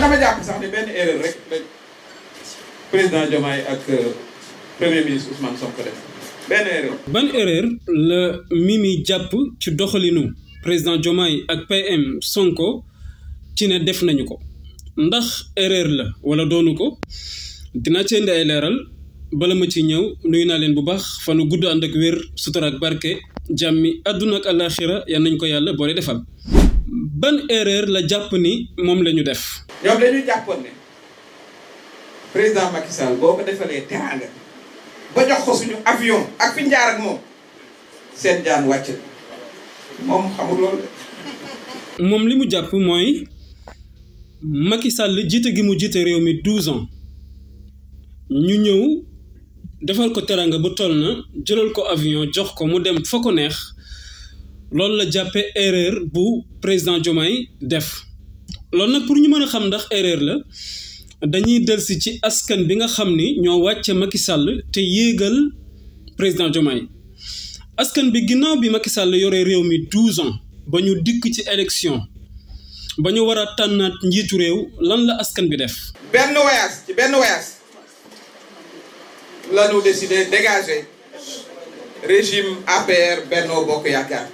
man dama jàpp sax ne benn erreur rek la président Diomaye ak premier ministre Ousmane Sonko def benn erreur. ban erreur la Mimi jàpp ci doxalinu président Diomaye ak PM Sonko ci ne def nañu ko ndax erreur la wala doonu ko dina ci indi ay leeral bala ma ci ñëw nuyu naa leen bu baax fanu gudd ànd ak wér sutura ak barke jàmmi àdduna ak àllaaxira yal nañ ko yàlla boole defal. ban erreur la jàpp ni moom la ñu def. ñoom dañuy jàppoon ne président Macky Sall boo ko defalee teraanga ba jox ko suñu avion ak fi njaar ak moom seen jaan wàcc moom xamul loolu de. moom li mu jàpp mooy Macky Sall jiite gi mu jiite réew mi 12 ans ñu ñëw defal ko teraanga bu toll na jëlal ko avion jox ko mu dem fa ko neex loolu la jàppee erreur bu président Diomaye def. loolu nag pour ñu mën a xam ndax erreur la dañuy delsi ci askan bi nga xam ni ñoo wàcce Macky Sall te yéegal président Diomaye askan bi ginnaaw bi Macky Sall yore réew mi 12 ans ba ñu dikk ci élection ba ñu war a tànnaat njiitu réew lan la askan bi def. benn voyage la ñu décidé dégager régime APR Benno Bokk Yaakaar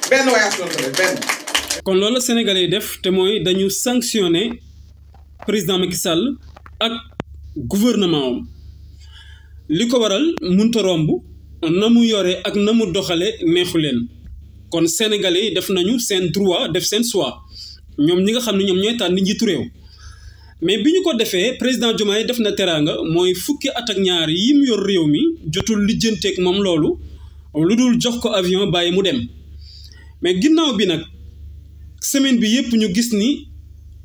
benn voyage lañ ko def benn. kon loolu la Sénégalais yi def te mooy dañu sanctionné président Macky Sall ak gouvernement am li ko waral munta romb na mu yore ak na mu doxale neexu leen kon Sénégalais yi def nañu seen droit def seen choix ñoom ñi nga xam ne ñoom ñooy tànn njiitu réew mais bi ñu ko defee président Diomaye def na teraanga mooy fukki at ak ñaar yi mu yor réew mi jotul lijjanteeg moom loolu lu dul jox ko avion bàyyi mu dem mais ginnaaw bi nag semaine bi yëpp ñu gis ni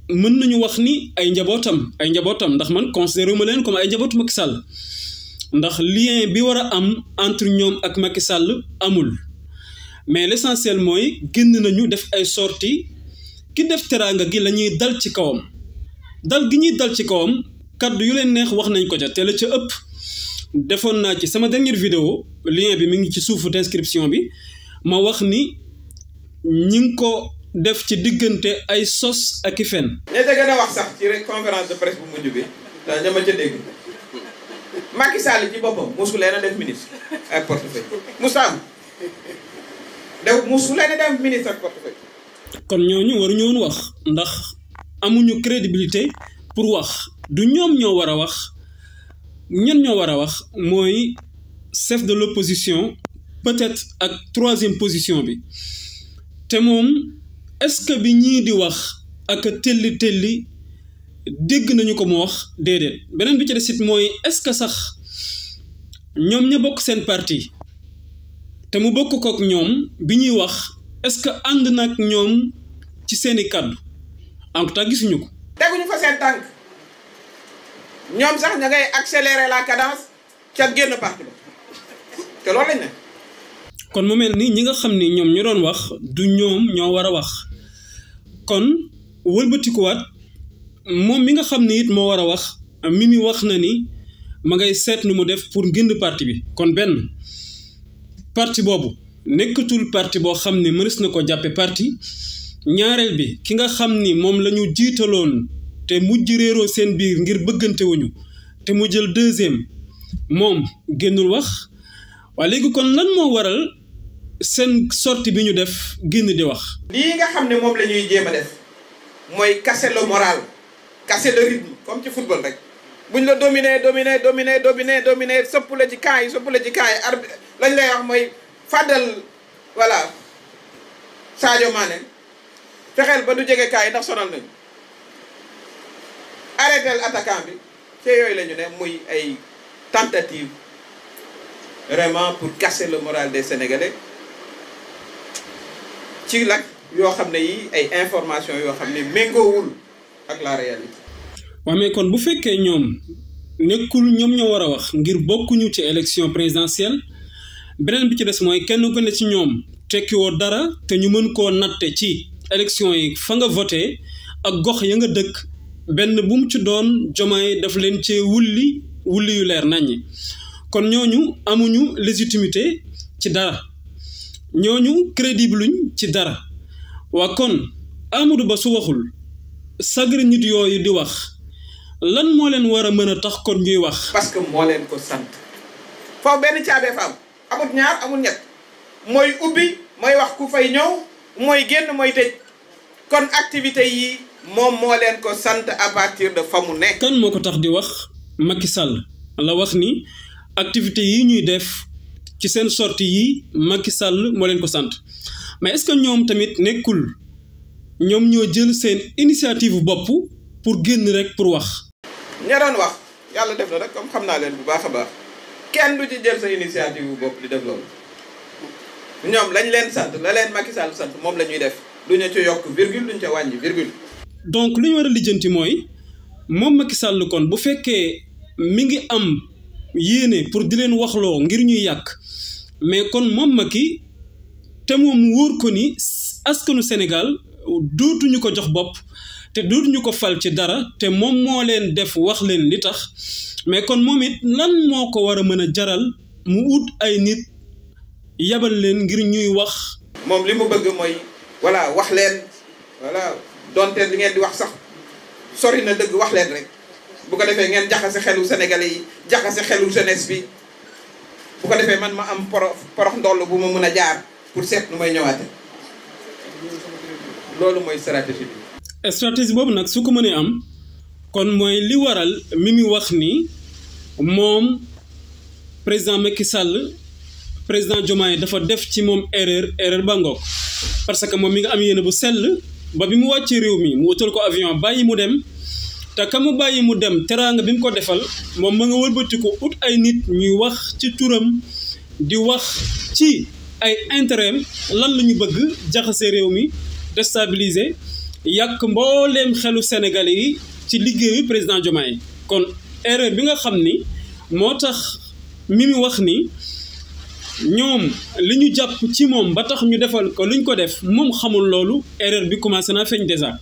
mën nañu wax ni ay njabootam ndax man considéré ma leen comme ay njabootu Macky Sall ndax lien bi war a am entre ñoom ak Macky Sall amul mais l'essentiel mooy génn nañu def ay sorties ki def teraanga gi la ñuy dal ci kawam dal gi ñuy dal ci kawam kaddu yu leen neex wax nañ ko ca te la ca ëpp defoon naa ci sama dernière vidéo lien bi mi ngi ci suufu description bi ma wax ni ñi ngi ko def ci diggante ay sos ak i fen. ña ca gën a wax sax ci rek conférence de presse bu mujj bi ña ma ca dégg Macky Sall ci boppam mosu leen a def ministre ak portefeuille mosu leen a def ministre ak portefeuille. kon ñooñu waruñu woon wax ndax amuñu crédibilité pour wax du ñoom ñoo war a wax ñan ñoo war a wax mooy chef de l'opposition peut-être ak troisième position bi te moom. est-ce que bi ñii di wax ak telli dégg nañu ko mu wax déedéet beneen bi ci des it mooy est-ce que sax ñoom ña bokk seen parti te mu bokk kook ñoom bi ñuy wax est-ce que ànd nag ñoom ci seeni kàddu en tout cas gisuñu ko. teguñu fa seen tànk ñoom sax ña ngay accélérer la cadence ca génn parti ba te loolu lañ ne. kon mu mel ni ñi nga xam ni ñoom ñu doon wax du ñoom ñoo war a wax. kon wëlbatikuwaat moom mi nga xam ne it moo war a wax Mimi wax na ni ma ngay seet nu mu def pour génn parti bi kon benn parti boobu nekkatul parti boo xam ne mënees na ko jàppe parti ñaareel bi ki nga xam ni moom la ñu jiitaloon te mujj réeroo seen biir ngir bëggante wuñu te mu jël deuxième moom génnul wax waaye léegi kon lan moo waral seen sortie bi ñu def génn di wax. lii nga xam ne moom la ñuy jéem a def mooy casser le moral casser le rythme comme ci football rek buñ la dominer sëpp la ci camp yi arbitre lañ lay wax mooy fàddal voilà Sadio Mané fexeel ba du jege camp yi ndax sonal nañu arrêtel attaquant bi ci yooyu la ñu ne muy ay tentative vraiment pour casser le moral des Sénégalais. ci nag yoo xam ne yi ay information yoo xam ne méngoowul ak la réalité. waaw mais kon bu fekkee ñoom nekkul ñoom ñoo war a wax ngir bokkuñu ci élection présidentielle beneen bi ci des mooy kenn ku ne ci ñoom tekkiwoo dara te ñu mën koo natte ci élection yi fa nga voté ak gox ya nga dëkk benn bu mu ci doon Diomaye daf leen cee wulli yu leer naññi kon ñooñu amuñu légitimité ci dara ñooñu crédible luñ ci dara waa kon Amadou Ba su waxul sagri nit yooyu di wax lan moo leen war a mën a tax kon ñuy wax. parce que moo leen ko sant foofu benn caabee fa am amul ñaar amul ñett mooy ubbi mooy wax ku fay ñëw mooy génn mooy tëj kon activité yi moom moo leen ko sant à partir de fa mu nekk. kan moo ko tax di wax Macky Sall la wax ni activité yi ñuy def ci seen sortie yi Macky Sall moo leen ko sant mais est-ce que ñoom tamit nekkul ñoom ñoo jël seen initiative bopp pour génn rek pour wax. ña doon wax yàlla def na rek comme xam naa leen bu baax a baax kenn du ci jël sa initiative bu bopp di def loolu ñoom lañ leen sant la leen Macky Sall sant moom la ñuy def du ñu ci yokk virgule duñ ca wàññi virgule. donc li ñu war a lijjanti mooy moom Macky Sall kon bu fekkee mi ngi am yéene pour di leen waxloo ngir ñuy yàq mais kon moom Macky te moom wóor ko ni askanu Sénégal dootuñu ko jox bopp te dootuñu ko fal ci dara te moom moo leen def wax leen li tax mais kon moom it lan moo ko war a mën a jaral mu ut ay nit yabal leen ngir ñuy wax. moom li mu bëgg mooy voilà wax leen voilà donte li ngeen di wax sax sori na dëgg wax leen rek bu ko defee ngeen jaxase xelu sénégalais yi jaxase xelu jeunesse bi bu ko defee man ma am porox ndoll bu ma mën a jaar pour seet nu may ñëwaate loolu mooy stratégie bi. stratégie boobu nag su ko mënee am kon mooy li waral mi wax ni moom président Macky Sall président Diomaye dafa def ci moom erreur ba ngoog parce que moom mi nga am yéene bu sell ba bi mu wàccee réew mi mu wutal ko avion bàyyi mu dem te ka mu bàyyi mu dem teraanga bi mu ko defal moom ma nga wëlbati ko ut ay nit ñuy wax ci turam di wax ci ay intérêt lan la ñu bëgg jaxase réew mi déstabiliser yàq mbooleem xelu Sénégalais yi ci liggéeyu président Diomaye kon erreur bi nga xam ni moo tax mi wax ni ñoom li ñu jàpp ci moom ba tax ñu defal ko luñ ko def moom xamul loolu erreur bi commencé naa feeñ déjà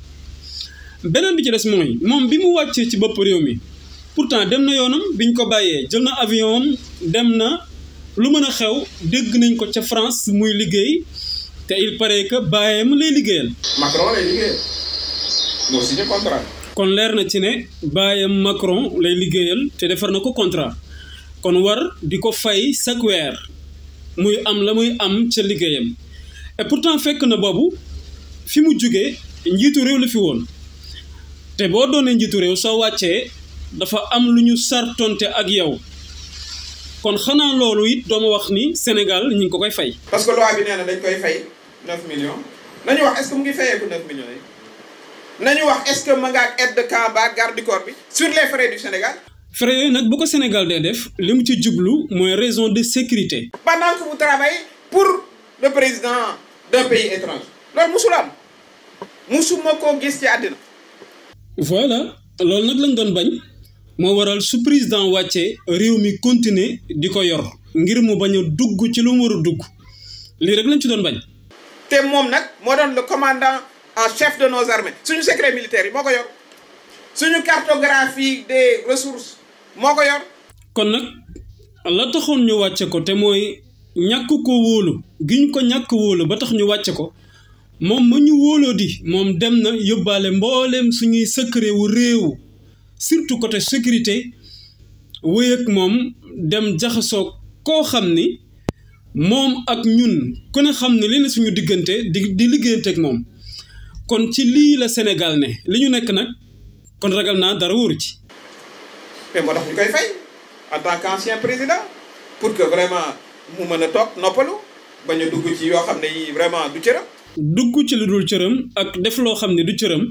beneen bi ci des mooy moom bi mu wàccee ci bopp réew mi pourtant dem na yoonam biñ ko bàyyee jël na avion am dem na lu mën a xew dégg nañ ko ca France muy liggéey te il paraît que baayam lay liggéeyal. Macron lay liggéeyal moo signé contrat. kon leer na ci ne baayam Macron lay liggéeyal te defar na ko contrat kon war di ko fay chaque weer muy am la muy am ca liggéeyam et pourtant fekk na boobu fi mu jugee njiitu réew la fi woon te boo doonee njiitu réew soo wàccee dafa am lu ñu sartonte ak yow kon xanaa loolu it dooma wax ni Sénégal ñu ngi ko koy fay. parce que loi bi nee na dañ koy fay 9 millions nañu wax est-ce que mu ngi fayeeku 9 millions yi nañu wax est-ce que ma nga ak aide de camp ba garde du corps bi sur les frais du Sénégal. frais yooyu nag bu ko Sénégal dee def li mu ci jublu mooy raison de sécurité. pendant que vous travaillez pour le président d'un pays étranger loolu musul am musuma koo gis ci àddina. voilà loolu nag lañ doon bañ moo waral su président wàccee réew mi continuer di ko yor ngir mu bañ a dugg ci lu mu war a dugg lii rek lañ ci doon bañ. te moom nag moo doon le commandant en chef de nos armées suñu secret militaire yi moo ko yor suñu cartographie des ressources moo ko yor. kon nag la taxoon ñu wàcce ko te mooy ñàkk ko wóolu giñ ko ñàkk wóolu ba tax ñu wàcce ko moom ma ñu wóoloo di moom dem na yóbbaale mbooleem suñuy secret wu réew surtout côté sécurité wéy ak moom dem jaxasoo koo xam ni moom ak ñun ku ne xam ne li ne suñu diggante di liggéeyante ak moom kon ci lii la Sénégal ne li ñu nekk nag kon ragal naa dara wóoru ci. mais moo tax ñu koy fay en tant qu'ancien président pour que vraiment mu mën a toog noppalu bañ a dugg ci yoo xam ne yi vraiment du cëram. dugg ci lu dul cëram ak def loo xam ne du cëram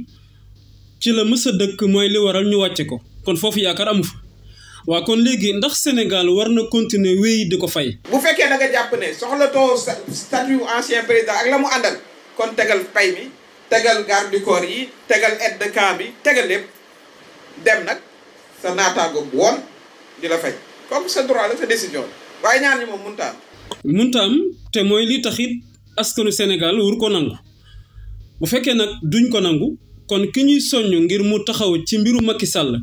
ci la mës a dëkk mooy li waral ñu wàcce ko kon foofu yaakaar amu fa waa kon léegi ndax Sénégal war na continuer wéy di ko fay. bu fekkee da nga jàpp ne soxlatoo statut ancien président ak la mu àndal kon tegal pay mi tegal garde du corps yi tegal aide de camp bi tegal lépp dem nag sa naataango bu woon di la fay comme sa droit la sa décision la waaye ñaar ñi moom mënut a am. mënut a am te mooy li taxit askanu Sénégal wur ko nangu bu fekkee nag duñ ko nangu kon ki ñuy soññ ngir mu taxaw ci mbiru Macky Sall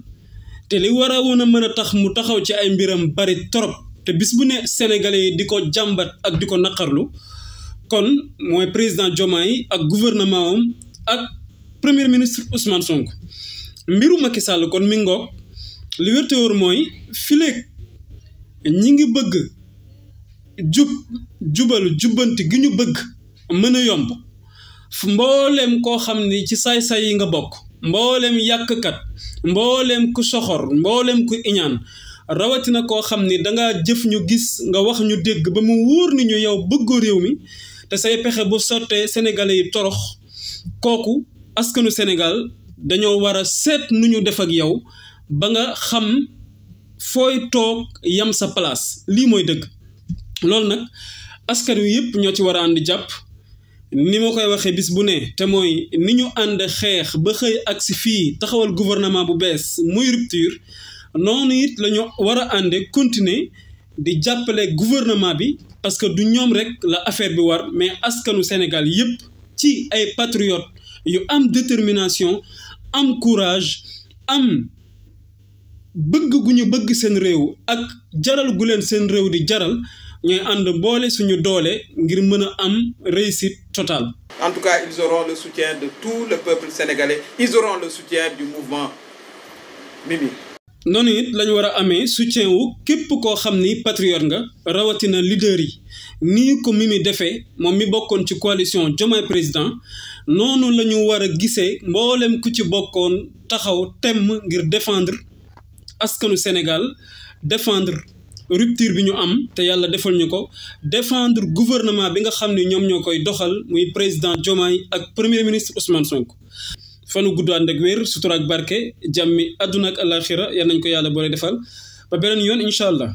te li war a woon a mën a tax mu taxaw ci ay mbiram bari trop te bis bu ne Sénégalais yi di ko jàmbat ak di ko naqarlu kon mooy président Diomaye ak gouvernement am ak premier ministre Ousmane Sonko mbiru Macky Sall kon mi ngoog li wér te wóor mooy fileeg ñi ngi bëgg jubal jubbanti gi ñu bëgg mën a yomb mbooleem koo xam ni ci saay-saay yi nga bokk mbooleem yàqkat mbooleem ku soxor mbooleem ku iñaan rawatina koo xam ni dangaa jëf ñu gis nga wax ñu dégg ba mu wóor ni ñu yow bëggoo réew mi te say pexe bu sottee sénégalais yi torox kooku askanu Sénégal dañoo war a seet nu ñu def ak yow ba nga xam fooy toog yam sa place lii mooy dëgg loolu nag askan wi yëpp ñoo ci war a ànd jàpp ni ma koy waxee bis bu ne te mooy ni ñu ànd xeex ba xëy ak si fii taxawal gouvernement bu bees muy rupture noonu it la ñu war a ànde continuer di jàppale gouvernement bi parce que du ñoom rek la affaire bi war mais askanu Sénégal yëpp ci ay patriotes yu am détermination am courage am bëgg gu ñu bëgg seen réew ak jaral gu leen seen réew di jaral ñooy ànd boole suñu doole ngir mën a am réussite totale. En tout cas, ils auront le soutien de tout le peuple sénégalais. Ils auront le soutien du mouvement Mimi. noonu it lañu war a amee soutien wu képp koo xam ni patriote nga rawatina leader yi nii ko Mimi defee moom mi bokkoon ci coalition Diomaye Président noonu la ñu war a gisee mboolem ku ci bokkoon taxaw temm ngir défendre askanu Sénégal défendre rupture bi ñu am te yàlla defal ñu ko défendre gouvernement bi nga xam ne ñoom ñoo koy doxal muy président Diomaye ak premier ministre Ousmane Sonko. fanu gudd ànd ak wér sutura ak barke jàmmi àdduna ak àllaaxira yal nañ ko yàlla boole defal ba beneen yoon incha allah.